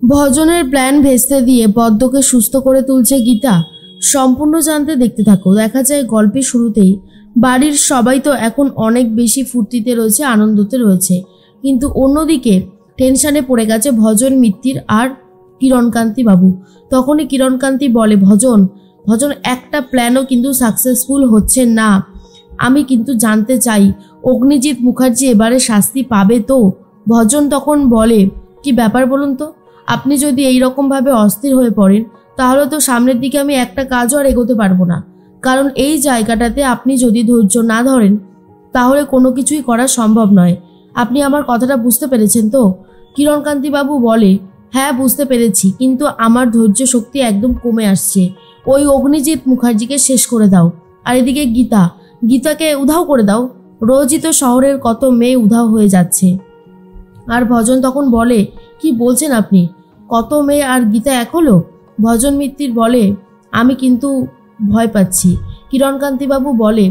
ভজনের প্ল্যান ভেস্তে দিয়ে পদ্মকে সুস্থ করে তুলছে গীতা। সম্পূর্ণ জানতে দেখতে থাকো। দেখা যায় গল্পের শুরুতেই বাড়ির সবাই তো এখন অনেক বেশি ফুর্তিতে রয়েছে, আনন্দতে রয়েছে, কিন্তু অন্যদিকে টেনশনে পড়ে গেছে ভজন, মিত্তির আর কিরণকান্তি বাবু। তখনই কিরণকান্তি বলে, ভজন ভজন একটা প্ল্যানও কিন্তু সাকসেসফুল হচ্ছে না। আমি কিন্তু জানতে চাই অগ্নিজিৎ মুখার্জি এবারে শাস্তি পাবে তো? ভজন তখন বলে, কি ব্যাপার বলুন তো, আপনি যদি এইরকমভাবে অস্থির হয়ে পড়েন তাহলে তো সামনের দিকে আমি একটা কাজও আর এগোতে পারবো না। কারণ এই জায়গাটাতে আপনি যদি ধৈর্য না ধরেন তাহলে কোনো কিছুই করা সম্ভব নয়। আপনি আমার কথাটা বুঝতে পেরেছেন তো? কিরণকান্তি বাবু বলে, হ্যাঁ বুঝতে পেরেছি, কিন্তু আমার ধৈর্য শক্তি একদম কমে আসছে। ওই অগ্নিজিৎ মুখার্জিকে শেষ করে দাও, আর এদিকে গীতাকে উধাও করে দাও। রোজই তো শহরের কত মেয়ে উধাও হয়ে যাচ্ছে। আর ভজন তখন বলে, কি বলছেন আপনি, কত মেয়ে আর গীতা এক হলো? ভজন মিত্তির বলে, আমি কিন্তু ভয় পাচ্ছি। কিরণকান্তিবাবু বলে,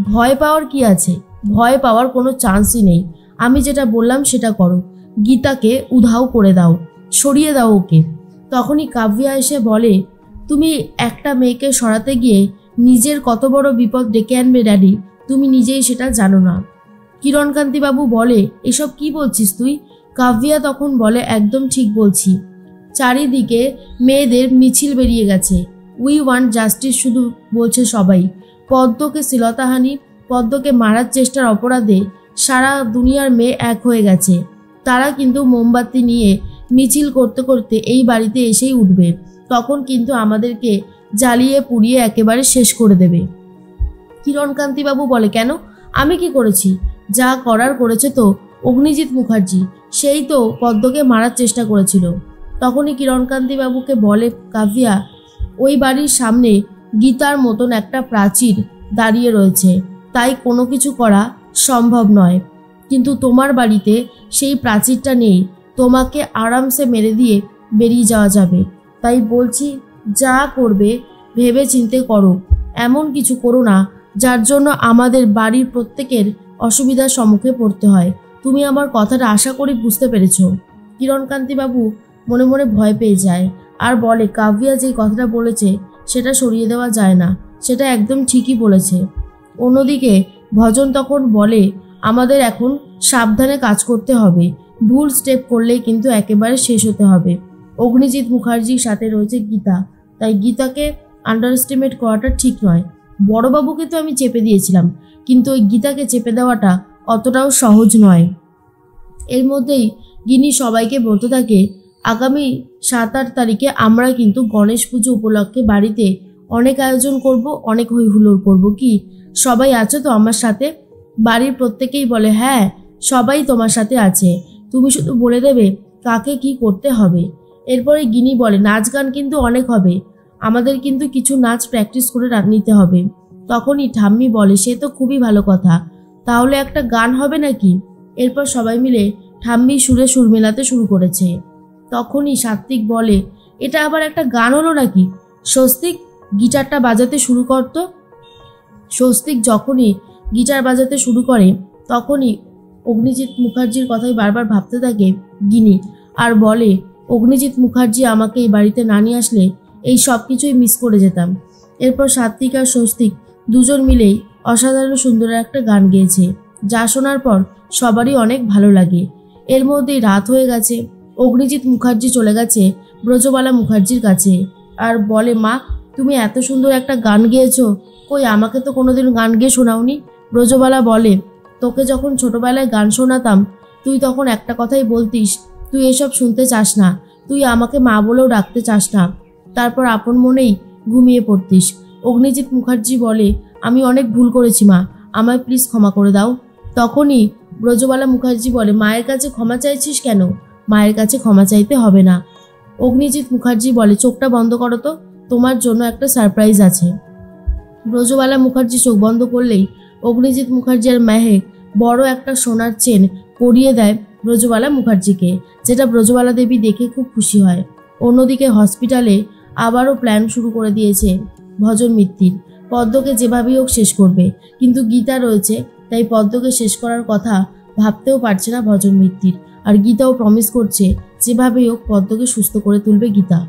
ভয় পাওয়ার কি আছে, ভয় পাওয়ার কোনো চান্সই নেই। আমি যেটা বললাম সেটা করো, গীতাকে উধাও করে দাও, সরিয়ে দাও ওকে। তখনই কাব্যা এসে বলে, তুমি একটা মেয়েকে সরাতে গিয়ে নিজের কত বড় বিপদ ডেকে আনবে ড্যাডি, তুমি নিজেই সেটা জানো না। কিরণকান্তিবাবু বলে, এসব কি বলছিস তুই? কাব্যা তখন বলে, একদম ঠিক বলছি। চারিদিকে মেয়েদের মিছিল বেরিয়ে গেছে, উই ওয়ান্ট জাস্টিস শুধু বলছে সবাই। পদ্মকে শ্লীলতাহানি, পদ্মকে মারার চেষ্টার অপরাধে সারা দুনিয়ার মেয়ে এক হয়ে গেছে। তারা কিন্তু মোমবাতি নিয়ে মিছিল করতে করতে এই বাড়িতে এসেই উঠবে। তখন কিন্তু আমাদেরকে জ্বালিয়ে পুড়িয়ে একেবারে শেষ করে দেবে। কিরণকান্তিবাবু বলে, কেন, আমি কি করেছি? যা করার করেছে তো অগ্নিজিৎ মুখার্জি, সেই তো পদ্মকে মারার চেষ্টা করেছিল। তখনই কিরণকান্তিবাবুকে বলে কাব্যা, ওই বাড়ির সামনে গীতার মতন একটা প্রাচীর দাঁড়িয়ে রয়েছে, তাই কোনো কিছু করা সম্ভব নয়। কিন্তু তোমার বাড়িতে সেই প্রাচীরটা নেই, তোমাকে আরামসে মেরে দিয়ে বেরিয়ে যাওয়া যাবে। তাই বলছি, যা করবে ভেবে চিন্তে করো, এমন কিছু করো না যার জন্য আমাদের বাড়ির প্রত্যেকের অসুবিধার সম্মুখে পড়তে হয়। তুমি আমার কথাটা আশা করি বুঝতে পেরেছ। কিরণকান্তিবাবু মনে মনে ভয় পেয়ে যায় আর বলে, কাব্যা যে কথাটা বলেছে সেটা সরিয়ে দেওয়া যায় না, সেটা একদম ঠিকই বলেছে। অন্যদিকে ভজন তখন বলে, আমাদের এখন সাবধানে কাজ করতে হবে, ভুল স্টেপ করলেই কিন্তু একেবারে শেষ হতে হবে। অগ্নিজিৎ মুখার্জির সাথে রয়েছে গীতা, তাই গীতাকে আন্ডার এস্টিমেট করাটা ঠিক নয়। বড়বাবুকে তো আমি চেপে দিয়েছিলাম, কিন্তু ওই গীতাকে চেপে দেওয়াটা অতটাও সহজ নয়। এর মধ্যেই গিনি সবাইকে বলতে থাকে, আগামী 7-8 তারিখে আমরা কিন্তু গণেশ পুজো উপলক্ষে বাড়িতে অনেক আয়োজন করব, অনেক হই হুল্লোড় করবো। কি সবাই আছো তো আমার সাথে? বাড়ির প্রত্যেকেই বলে, হ্যাঁ সবাই তোমার সাথে আছে, তুমি শুধু বলে দেবে কাকে কি করতে হবে। এরপরে গিনি বলে, নাচ গান কিন্তু অনেক হবে, আমাদের কিন্তু কিছু নাচ প্র্যাকটিস করে নিতে হবে। তখনই ঠাম্মি বলে, সে তো খুবই ভালো কথা, তাহলে একটা গান হবে নাকি? এরপর সবাই মিলে ঠাম্মি সুরে সুর মেলাতে শুরু করেছে। তখনই সাত্বিক বলে, এটা আবার একটা গান হলো নাকি? স্বস্তিক, গিটারটা বাজাতে শুরু করতো। স্বস্তিক যখনই গিটার বাজাতে শুরু করে তখনই অগ্নিজিৎ মুখার্জির কথাই বারবার ভাবতে থাকে গিনি, আর বলে, অগ্নিজিৎ মুখার্জি আমাকে এই বাড়িতে না নিয়ে আসলে এই সব কিছুই মিস করে যেতাম। এরপর সাত্বিক আর স্বস্তিক দুজন মিলেই অসাধারণ সুন্দর একটা গান গেয়েছে, যা শোনার পর সবারই অনেক ভালো লাগে। এর মধ্যেই রাত হয়ে গেছে। অগ্নিজিৎ মুখার্জি চলে গেছে ব্রজবালা মুখার্জির কাছে আর বলে, মা তুমি এত সুন্দর একটা গান গেয়েছো, কই আমাকে তো কোনোদিন গান গেয়ে শোনাওনি। ব্রজবালা বলে, তোকে যখন ছোটবেলায় গান শোনাতাম তুই তখন একটা কথাই বলতিস, তুই এসব শুনতে চাস না, তুই আমাকে মা বলেও ডাকতে চাস না, তারপর আপন মনেই ঘুমিয়ে পড়তিস। অগ্নিজিৎ মুখার্জি বলে, আমি অনেক ভুল করেছি মা, আমায় প্লিজ ক্ষমা করে দাও। তখনই ব্রজবালা মুখার্জি বলে, মায়ের কাছে ক্ষমা চাইছিস কেন? মায়ের কাছে ক্ষমা চাইতে হবে না। অগ্নিজিৎ মুখার্জি বলে, চোখটা বন্ধ করো তো, তোমার জন্য একটা সারপ্রাইজ আছে। ব্রজবালা মুখার্জি চোখ বন্ধ করলেই অগ্নিজিৎ মুখার্জি আর মেহেক বড় একটা সোনার চেন পরিয়ে দেয় ব্রজবালা মুখার্জিকে, যেটা ব্রজবালা দেবী দেখে খুব খুশি হয়। অন্যদিকে হসপিটালে আবারও প্ল্যান শুরু করে দিয়েছে ভজন মিত্তির, পদ্মকে যেভাবেই হোক শেষ করবে, কিন্তু গীতা রয়েছে তাই পদ্মকে শেষ করার কথা ভাবতেও পারছে না ভজন মিত্তির। আর গীতাও প্রমিস করছে যেভাবেই হোক পদ্মকে সুস্থ করে তুলবে গীতা।